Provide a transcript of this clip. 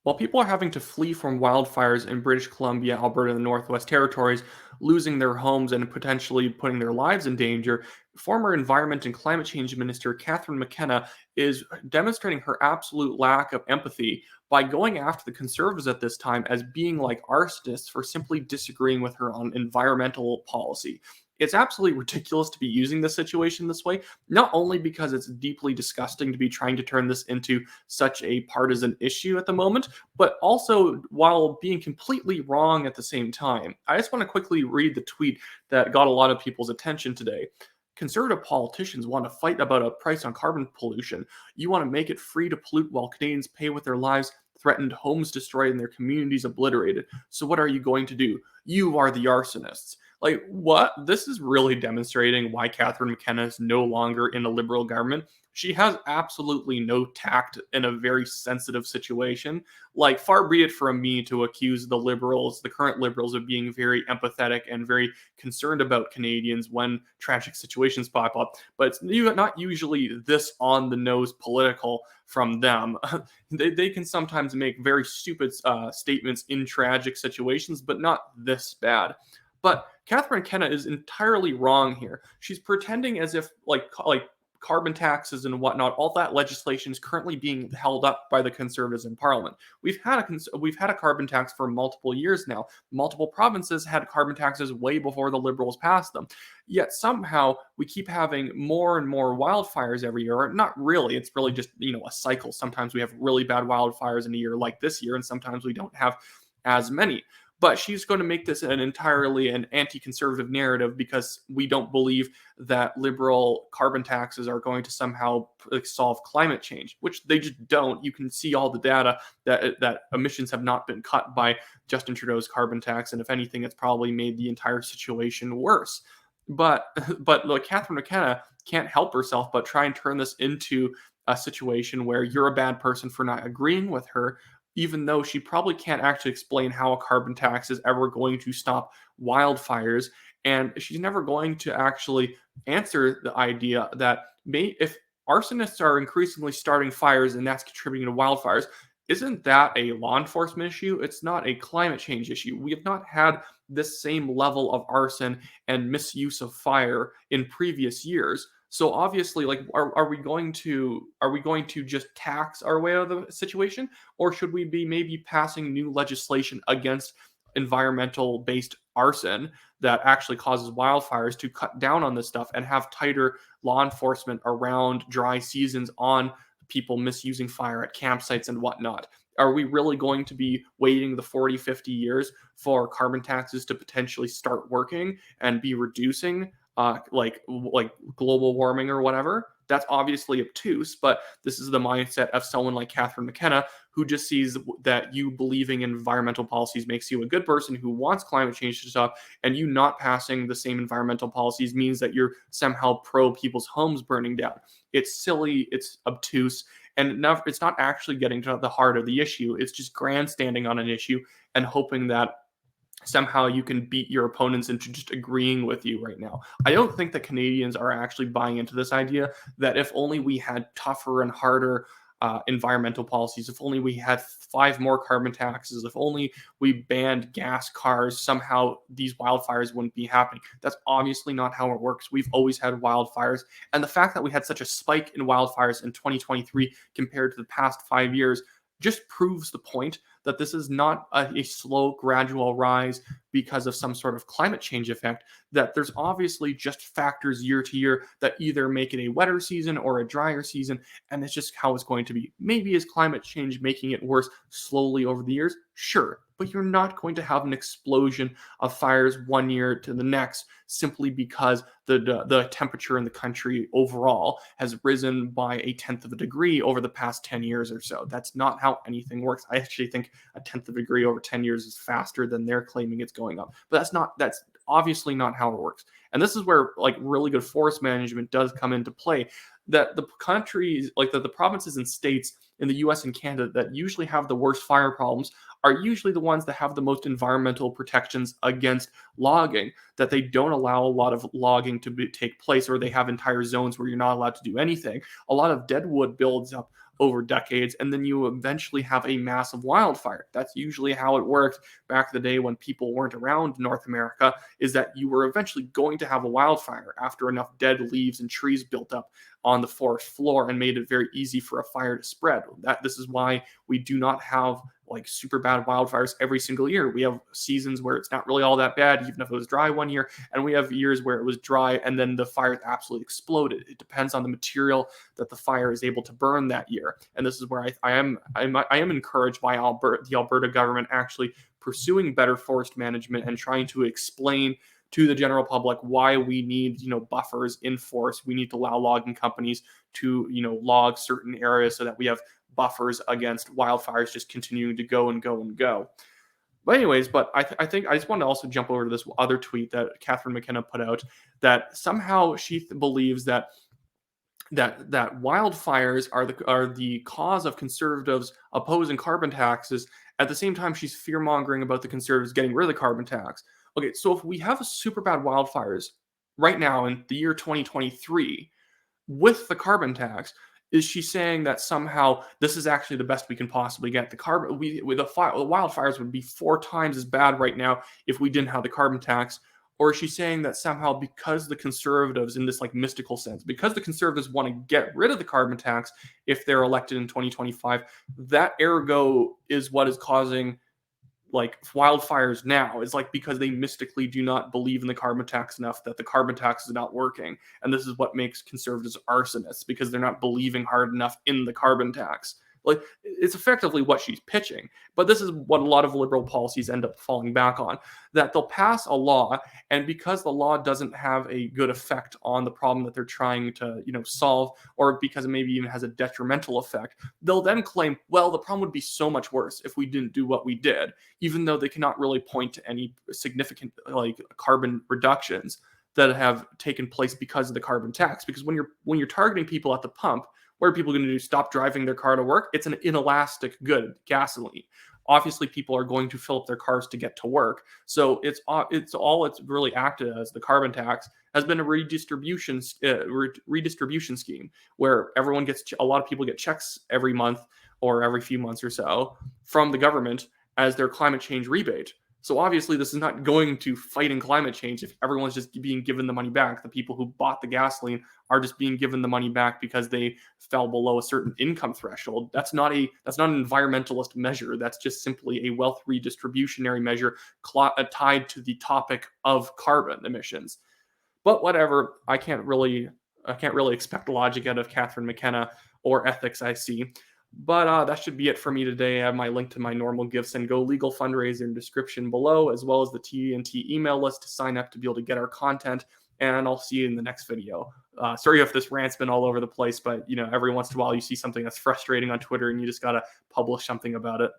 While people are having to flee from wildfires in British Columbia, Alberta, and the Northwest Territories, losing their homes and potentially putting their lives in danger, former Environment and Climate Change Minister Catherine McKenna is demonstrating her absolute lack of empathy by going after the Conservatives at this time as being like arsonists for simply disagreeing with her on environmental policy. It's absolutely ridiculous to be using this situation this way, not only because it's deeply disgusting to be trying to turn this into such a partisan issue at the moment, but also while being completely wrong at the same time. I just want to quickly read the tweet that got a lot of people's attention today. Conservative politicians want to fight about a price on carbon pollution. You want to make it free to pollute while Canadians pay with their lives, threatened, homes destroyed, and their communities obliterated. So, what are you going to do? You are the arsonists. Like, what? This is really demonstrating why Catherine McKenna is no longer in a Liberal government. She has absolutely no tact in a very sensitive situation. Like, far be it from me to accuse the Liberals, the current Liberals, of being very empathetic and very concerned about Canadians when tragic situations pop up. But it's not usually this on the nose political from them. They can sometimes make very stupid statements in tragic situations, but not this bad. But Catherine McKenna is entirely wrong here. She's pretending as if like carbon taxes and whatnot, all that legislation is currently being held up by the Conservatives in Parliament. We've had a carbon tax for multiple years now. Multiple provinces had carbon taxes way before the Liberals passed them. Yet somehow we keep having more and more wildfires every year. Not really. It's really just a cycle. Sometimes we have really bad wildfires in a year like this year, and sometimes we don't have as many. But she's going to make this an anti-conservative narrative because we don't believe that liberal carbon taxes are going to somehow solve climate change, which they just don't. You can see all the data that emissions have not been cut by Justin Trudeau's carbon tax, and if anything, it's probably made the entire situation worse. But look, Catherine McKenna can't help herself but try and turn this into a situation where you're a bad person for not agreeing with her, even though she probably can't actually explain how a carbon tax is ever going to stop wildfires. And she's never going to actually answer the idea that if arsonists are increasingly starting fires and that's contributing to wildfires, isn't that a law enforcement issue? It's not a climate change issue. We have not had this same level of arson and misuse of fire in previous years. So obviously, like, are we going to just tax our way out of the situation, or should we be maybe passing new legislation against environmental based arson that actually causes wildfires to cut down on this stuff and have tighter law enforcement around dry seasons on people misusing fire at campsites and whatnot? Are we really going to be waiting the 40, 50 years for carbon taxes to potentially start working and be reducing like global warming or whatever? That's obviously obtuse, but this is the mindset of someone like Catherine McKenna, who just sees that you believing in environmental policies makes you a good person who wants climate change to stop, and you not passing the same environmental policies means that you're somehow pro people's homes burning down. It's silly, it's obtuse, and it's not actually getting to the heart of the issue. It's just grandstanding on an issue and hoping that somehow you can beat your opponents into just agreeing with you right now. I don't think that Canadians are actually buying into this idea that if only we had tougher and harder environmental policies, if only we had 5 more carbon taxes, if only we banned gas cars, somehow these wildfires wouldn't be happening. That's obviously not how it works. We've always had wildfires. And the fact that we had such a spike in wildfires in 2023 compared to the past 5 years just proves the point that this is not a slow, gradual rise because of some sort of climate change effect, that there's obviously just factors year to year that either make it a wetter season or a drier season, and it's just how it's going to be. Maybe is climate change making it worse slowly over the years? Sure, but you're not going to have an explosion of fires one year to the next simply because the temperature in the country overall has risen by a tenth of a degree over the past 10 years or so. That's not how anything works. I actually think a tenth of a degree over 10 years is faster than they're claiming it's going up. But that's obviously not how it works. And this is where like really good forest management does come into play. That the countries, like the provinces and states in the US and Canada that usually have the worst fire problems are usually the ones that have the most environmental protections against logging, that they don't allow a lot of logging to take place, or they have entire zones where you're not allowed to do anything. A lot of dead wood builds up over decades, and then you eventually have a massive wildfire. That's usually how it worked back in the day when people weren't around North America, is that you were eventually going to have a wildfire after enough dead leaves and trees built up on the forest floor and made it very easy for a fire to spread. This is why we do not have like super bad wildfires every single year. We have seasons where it's not really all that bad, even if it was dry one year, and we have years where it was dry and then the fire absolutely exploded. It depends on the material that the fire is able to burn that year, and this is where I am encouraged by the Alberta government actually pursuing better forest management and trying to explain to the general public why we need buffers in forest. We need to allow logging companies to log certain areas so that we have buffers against wildfires just continuing to go and go and go. But anyways, I think I just want to also jump over to this other tweet that Catherine McKenna put out, that somehow she believes that wildfires are the cause of conservatives opposing carbon taxes. At the same time, she's fear mongering about the conservatives getting rid of the carbon tax. Okay, so if we have super bad wildfires right now in the year 2023 with the carbon tax, is she saying that somehow this is actually the best we can possibly get? The wildfires would be 4 times as bad right now if we didn't have the carbon tax. Or is she saying that somehow because the conservatives, in this like mystical sense, because the conservatives want to get rid of the carbon tax if they're elected in 2025, that ergo is what is causing like wildfires now? Is like because they mystically do not believe in the carbon tax enough, that the carbon tax is not working, and this is what makes conservatives arsonists, because they're not believing hard enough in the carbon tax. Like, it's effectively what she's pitching, but this is what a lot of liberal policies end up falling back on, that they'll pass a law, and because the law doesn't have a good effect on the problem that they're trying to solve, or because it maybe even has a detrimental effect, they'll then claim, well, the problem would be so much worse if we didn't do what we did, even though they cannot really point to any significant like carbon reductions that have taken place because of the carbon tax. Because when you're targeting people at the pump, what are people going to do? Stop driving their car to work? It's an inelastic good, gasoline. Obviously, people are going to fill up their cars to get to work. So it's really acted as, the carbon tax has been a redistribution scheme where a lot of people get checks every month or every few months or so from the government as their climate change rebate. So obviously, this is not going to fighting climate change if everyone's just being given the money back. The people who bought the gasoline are just being given the money back because they fell below a certain income threshold. That's not an environmentalist measure. That's just simply a wealth redistributionary measure tied to the topic of carbon emissions. But whatever, I can't really expect logic out of Catherine McKenna or ethics, I see. But that should be it for me today. I have my link to my normal Gifts and Go legal fundraiser in the description below, as well as the TNT email list to sign up to be able to get our content. And I'll see you in the next video. Sorry if this rant's been all over the place, but every once in a while you see something that's frustrating on Twitter and you just gotta publish something about it.